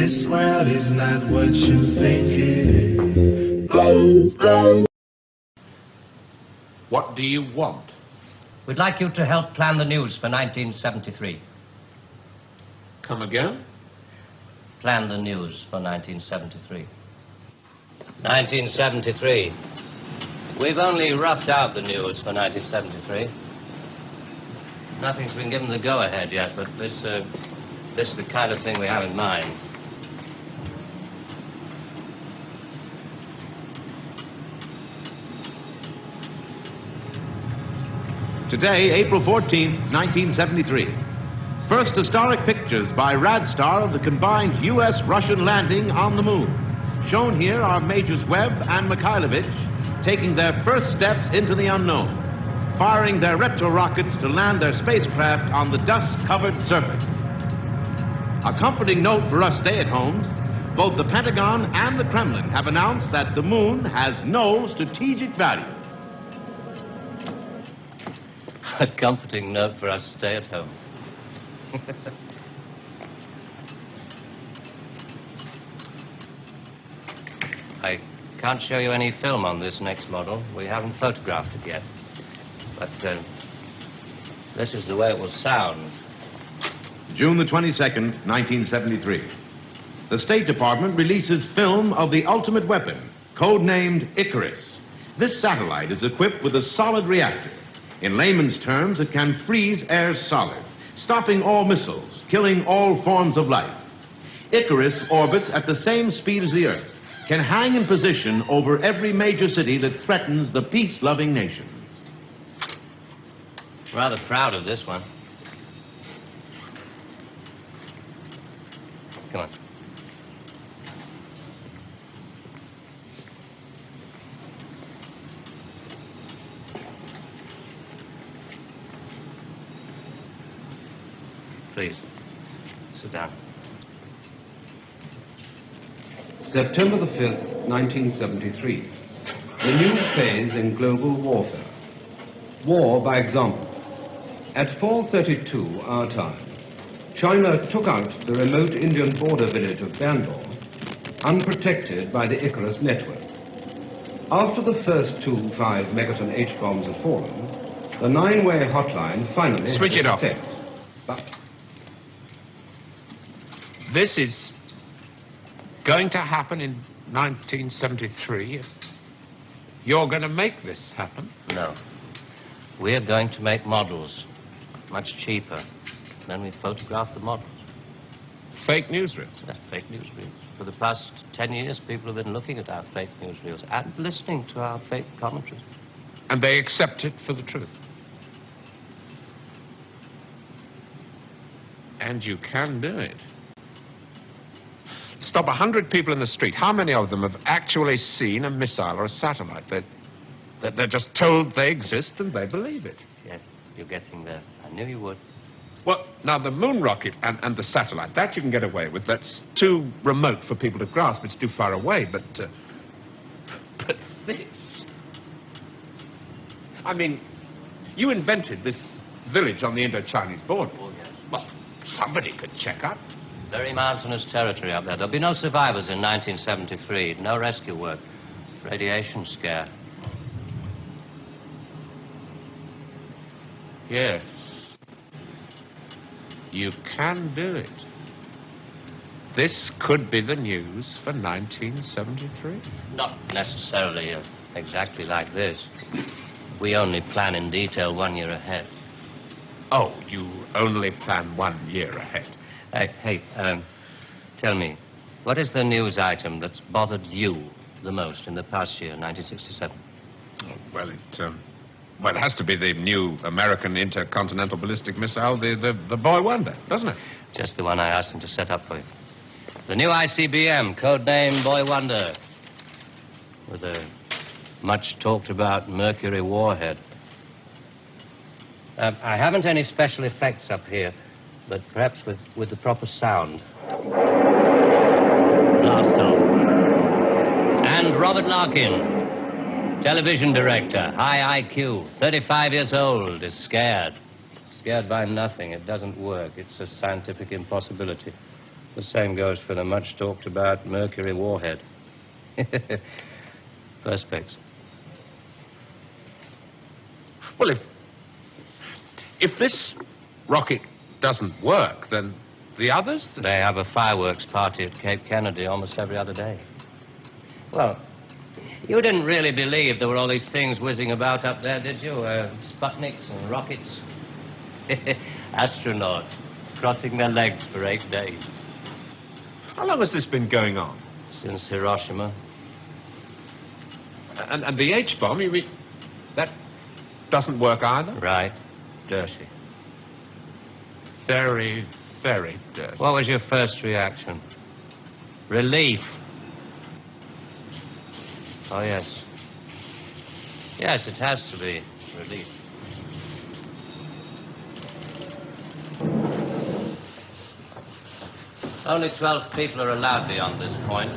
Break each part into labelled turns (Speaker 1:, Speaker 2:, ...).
Speaker 1: This world is not what you think it is. Oh, oh.
Speaker 2: What do you want?
Speaker 3: We'd like you to help plan the news for 1973.
Speaker 2: Come again?
Speaker 3: Plan the news for 1973. 1973. We've only roughed out the news for 1973. Nothing's been given the go-ahead yet, but this is the kind of thing we have in mind.
Speaker 4: Today, April 14th, 1973. First historic pictures by Radstar of the combined U.S.-Russian landing on the moon. Shown here are Majors Webb and Mikhailovich taking their first steps into the unknown, firing their retro-rockets to land their spacecraft on the dust-covered surface. A comforting note for us stay-at-homes, both the Pentagon and the Kremlin have announced that the moon has no strategic value.
Speaker 3: A comforting note for us to stay at home. I can't show you any film on this next model. We haven't photographed it yet. But this is the way it will sound.
Speaker 4: June the 22nd, 1973. The State Department releases film of the ultimate weapon, codenamed Icarus. This satellite is equipped with a solid reactor. In layman's terms, it can freeze air solid, stopping all missiles, killing all forms of life. Icarus orbits at the same speed as the Earth, can hang in position over every major city that threatens the peace-loving nations.
Speaker 3: Rather proud of this one. Come on. Please, sit down.
Speaker 5: September the 5th, 1973. The new phase in global warfare. War by example. At 4:32 our time, China took out the remote Indian border village of Bandar, unprotected by the Icarus network. After the first 2 5-megaton H-bombs had fallen, the 9-way hotline finally
Speaker 2: switch it off.
Speaker 5: effect. But
Speaker 2: This is going to happen in 1973. You're going to make this happen?
Speaker 3: No. We're going to make models, much cheaper. Then we photograph the models.
Speaker 2: Fake newsreels?
Speaker 3: That's fake newsreels. For the past 10 years, people have been looking at our fake newsreels and listening to our fake commentaries.
Speaker 2: And they accept it for the truth? And you can do it. Stop 100 people in the street. How many of them have actually seen a missile or a satellite? They're just told they exist and they believe it.
Speaker 3: Yes, you're getting there. I knew you would.
Speaker 2: Well, now, the moon rocket and the satellite, that you can get away with. That's too remote for people to grasp. It's too far away, but this... I mean, you invented this village on the Indo-Chinese border.
Speaker 3: Oh, yes.
Speaker 2: Well, somebody could check up.
Speaker 3: Very mountainous territory up there. There'll be no survivors in 1973. No rescue work. Radiation scare.
Speaker 2: Yes. You can do it. This could be the news for 1973.
Speaker 3: Not necessarily exactly like this. We only plan in detail 1 year ahead.
Speaker 2: Oh, you only plan 1 year ahead.
Speaker 3: Hey, tell me, what is the news item that's bothered you the most in the past year, 1967?
Speaker 2: Oh, well, it has to be the new American intercontinental ballistic missile, the Boy Wonder, doesn't it?
Speaker 3: Just the one I asked him to set up for you. The new ICBM, codename Boy Wonder, with a much-talked-about Mercury warhead. I haven't any special effects up here, but perhaps with the proper sound. Blast off. And Robert Larkin, television director, high IQ, 35 years old, is scared. Scared by nothing. It doesn't work. It's a scientific impossibility. The same goes for the much talked about Mercury warhead. Perspex.
Speaker 2: Well, if this rocket doesn't work, then the others?
Speaker 3: They have a fireworks party at Cape Kennedy almost every other day. Well, you didn't really believe there were all these things whizzing about up there, did you? Sputniks and rockets. Astronauts crossing their legs for 8 days.
Speaker 2: How long has this been going on?
Speaker 3: Since Hiroshima.
Speaker 2: And the H-bomb, you mean, that doesn't work either?
Speaker 3: Right. Dirty.
Speaker 2: Very, very dirty.
Speaker 3: What was your first reaction? Relief. Oh, yes. Yes, it has to be relief. Only 12 people are allowed beyond this point.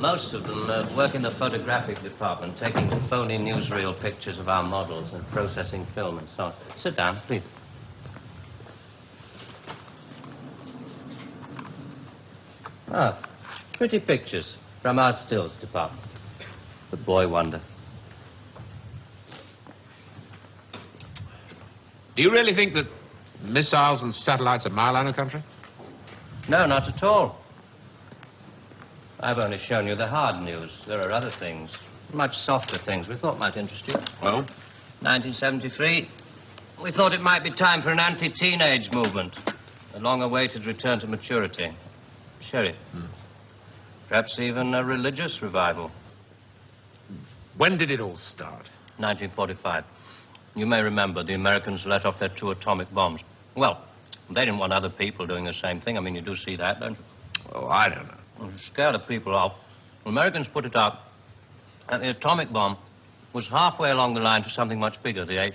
Speaker 3: Most of them work in the photographic department, taking phony newsreel pictures of our models and processing film and so on. Sit down, please. Ah, pretty pictures from our stills department. The boy wonder.
Speaker 2: Do you really think that missiles and satellites are mile out of the country?
Speaker 3: No, not at all. I've only shown you the hard news. There are other things, much softer things we thought might interest you.
Speaker 2: Well?
Speaker 3: 1973, we thought it might be time for an anti-teenage movement. A long-awaited return to maturity. Sherry. Perhaps even a religious revival.
Speaker 2: When did it all start?
Speaker 3: 1945. You may remember the Americans let off their 2 atomic bombs. Well, they didn't want other people doing the same thing. I mean, you do see that, don't you?
Speaker 2: Oh, I don't know.
Speaker 3: Well, to scare the people off, the Americans put it up that the atomic bomb was halfway along the line to something much bigger, the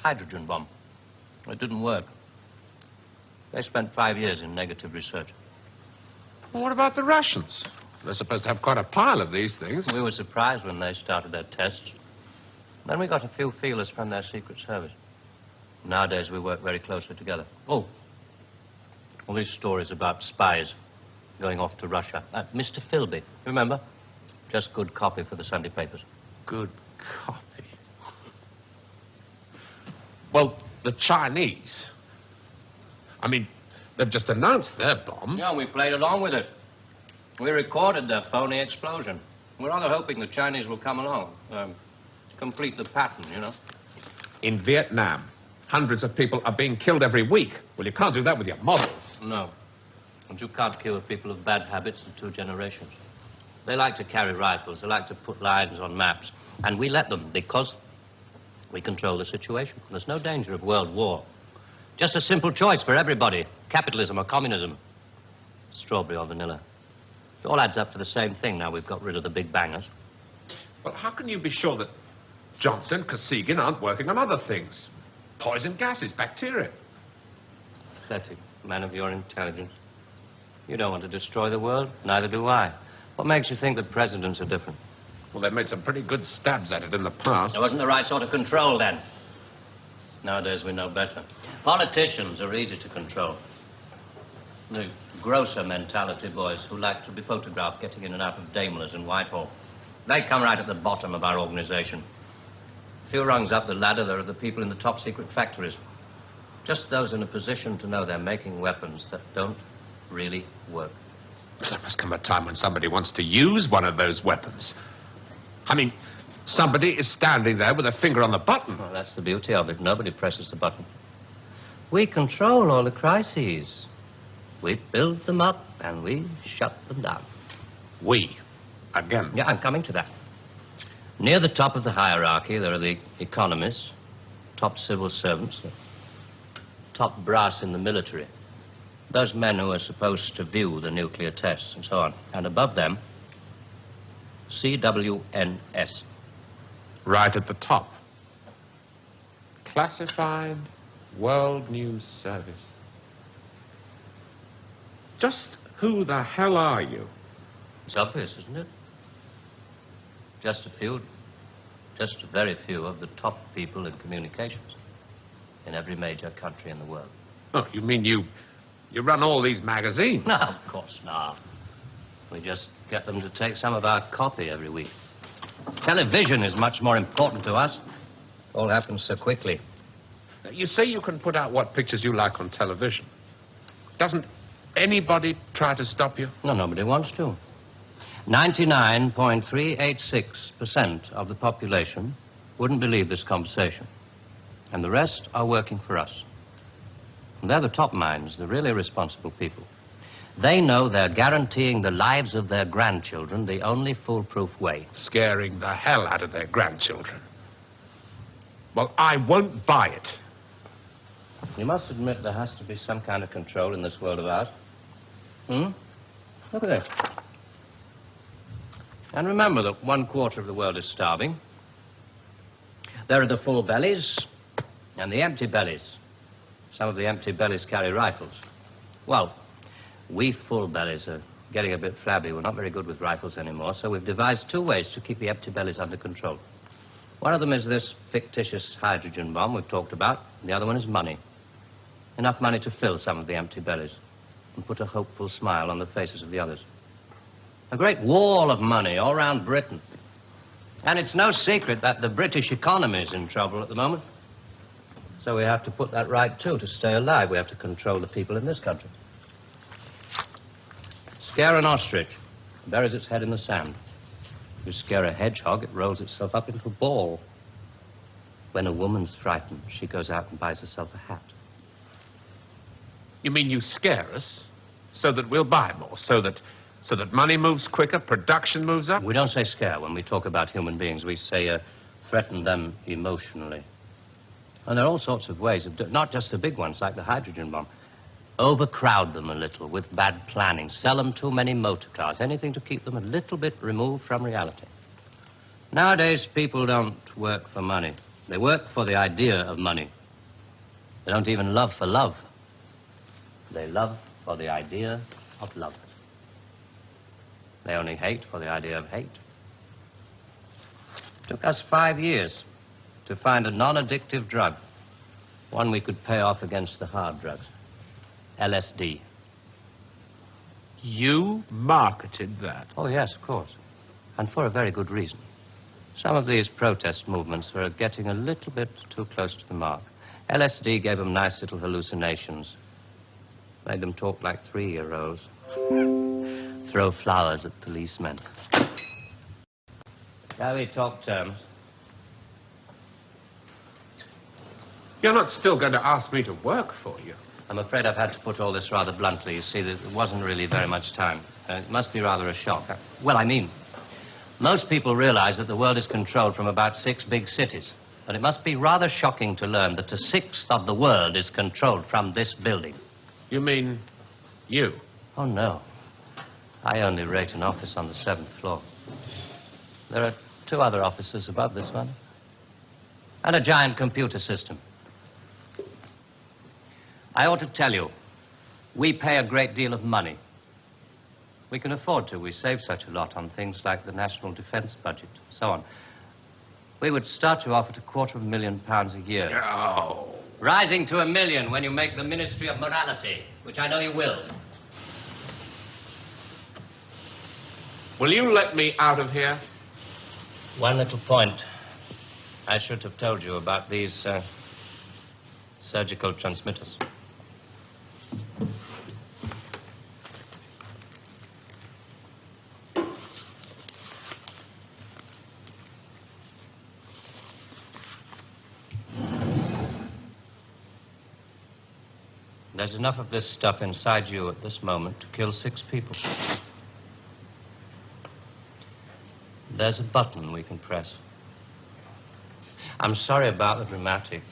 Speaker 3: hydrogen bomb. It didn't work. They spent 5 years in negative research.
Speaker 2: Well, what about the Russians? They're supposed to have quite a pile of these things.
Speaker 3: We were surprised when they started their tests. Then we got a few feelers from their Secret Service. Nowadays, we work very closely together. Oh, all these stories about spies going off to Russia. Mr. Philby, remember? Just good copy for the Sunday papers.
Speaker 2: Good copy. Well, the Chinese. I mean, they've just announced their bomb.
Speaker 3: Yeah, we played along with it. We recorded their phony explosion. We're rather hoping the Chinese will come along, complete the pattern, you know.
Speaker 2: In Vietnam, hundreds of people are being killed every week. Well, you can't do that with your models.
Speaker 3: No. And you can't cure people of bad habits in 2 generations. They like to carry rifles. They like to put lines on maps. And we let them because we control the situation. There's no danger of world war. Just a simple choice for everybody. Capitalism or communism. Strawberry or vanilla. It all adds up to the same thing now we've got rid of the big bangers.
Speaker 2: Well, how can you be sure that Johnson, Kosygin aren't working on other things? Poison gases, bacteria.
Speaker 3: Pathetic, man of your intelligence. You don't want to destroy the world, neither do I. What makes you think that presidents are different?
Speaker 2: Well, they've made some pretty good stabs at it in the past.
Speaker 3: There wasn't the right sort of control then. Nowadays we know better. Politicians are easy to control. The grosser mentality boys who like to be photographed getting in and out of Daimlers in Whitehall. They come right at the bottom of our organization. A few rungs up the ladder, there are the people in the top secret factories. Just those in a position to know they're making weapons that don't really work.
Speaker 2: Well, there must come a time when somebody wants to use one of those weapons. I mean, somebody is standing there with a finger on the button.
Speaker 3: Well, that's the beauty of it. Nobody presses the button. We control all the crises. We build them up and we shut them down.
Speaker 2: We? Again?
Speaker 3: Yeah, I'm coming to that. Near the top of the hierarchy, there are the economists, top civil servants, top brass in the military. Those men who are supposed to view the nuclear tests and so on. And above them, CWNS.
Speaker 2: Right at the top. Classified World News Service. Just who the hell are you?
Speaker 3: It's obvious, isn't it? Just a very few of the top people in communications in every major country in the world.
Speaker 2: Oh, you mean you You run all these magazines.
Speaker 3: No, of course not. We just get them to take some of our copy every week. Television is much more important to us. It all happens so quickly.
Speaker 2: You say you can put out what pictures you like on television. Doesn't anybody try to stop you?
Speaker 3: No, nobody wants to. 99.386% of the population wouldn't believe this conversation. And the rest are working for us. And they're the top minds, the really responsible people. They know they're guaranteeing the lives of their grandchildren the only foolproof way.
Speaker 2: Scaring the hell out of their grandchildren. Well, I won't buy it.
Speaker 3: You must admit there has to be some kind of control in this world of ours. Look at this. And remember that 1/4 of the world is starving. There are the full bellies and the empty bellies. Some of the empty bellies carry rifles. Well, we full bellies are getting a bit flabby. We're not very good with rifles anymore, so we've devised 2 ways to keep the empty bellies under control. One of them is this fictitious hydrogen bomb we've talked about. The other one is money. Enough money to fill some of the empty bellies and put a hopeful smile on the faces of the others. A great wall of money all around Britain. And it's no secret that the British economy is in trouble at the moment. So we have to put that right, too, to stay alive. We have to control the people in this country. Scare an ostrich, it buries its head in the sand. You scare a hedgehog, it rolls itself up into a ball. When a woman's frightened, she goes out and buys herself a hat.
Speaker 2: You mean you scare us so that we'll buy more, so that money moves quicker, production moves up?
Speaker 3: We don't say scare when we talk about human beings. We say threaten them emotionally. And there are all sorts of ways of not just the big ones like the hydrogen bomb. Overcrowd them a little with bad planning. Sell them too many motor cars. Anything to keep them a little bit removed from reality. Nowadays, people don't work for money. They work for the idea of money. They don't even love for love. They love for the idea of love. They only hate for the idea of hate. It took us 5 years to find a non-addictive drug, one we could pay off against the hard drugs. LSD.
Speaker 2: You marketed that?
Speaker 3: Oh, yes, of course. And for a very good reason. Some of these protest movements were getting a little bit too close to the mark. LSD gave them nice little hallucinations. Made them talk like 3-year-olds. Throw flowers at policemen. Shall we talk terms?
Speaker 2: You're not still going to ask me to work for you?
Speaker 3: I'm afraid I've had to put all this rather bluntly. You see, there wasn't really very much time. It must be rather a shock. Well, I mean, most people realize that the world is controlled from about 6 big cities. And it must be rather shocking to learn that 1/6 of the world is controlled from this building.
Speaker 2: You mean you?
Speaker 3: Oh, no. I only rate an office on the 7th floor. There are 2 other offices above this one. And a giant computer system. I ought to tell you, we pay a great deal of money. We can afford to. We save such a lot on things like the national defense budget, so on. We would start you off at £250,000 a year.
Speaker 2: Oh.
Speaker 3: Rising to £1 million when you make the Ministry of Morality, which I know you will.
Speaker 2: Will you let me out of here?
Speaker 3: One little point. I should have told you about these surgical transmitters. There's enough of this stuff inside you at this moment to kill 6 people. There's a button we can press. I'm sorry about the dramatics.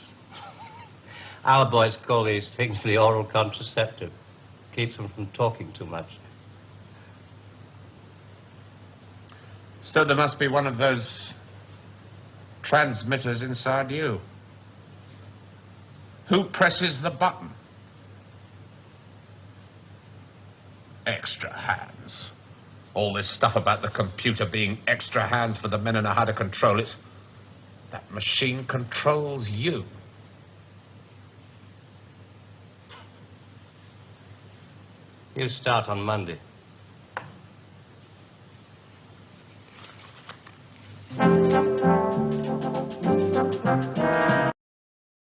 Speaker 3: Our boys call these things the oral contraceptive. Keeps them from talking too much.
Speaker 2: So there must be one of those transmitters inside you. Who presses the button? Extra hands. All this stuff about the computer being extra hands for the men who know how to control it. That machine controls you.
Speaker 3: You start on Monday.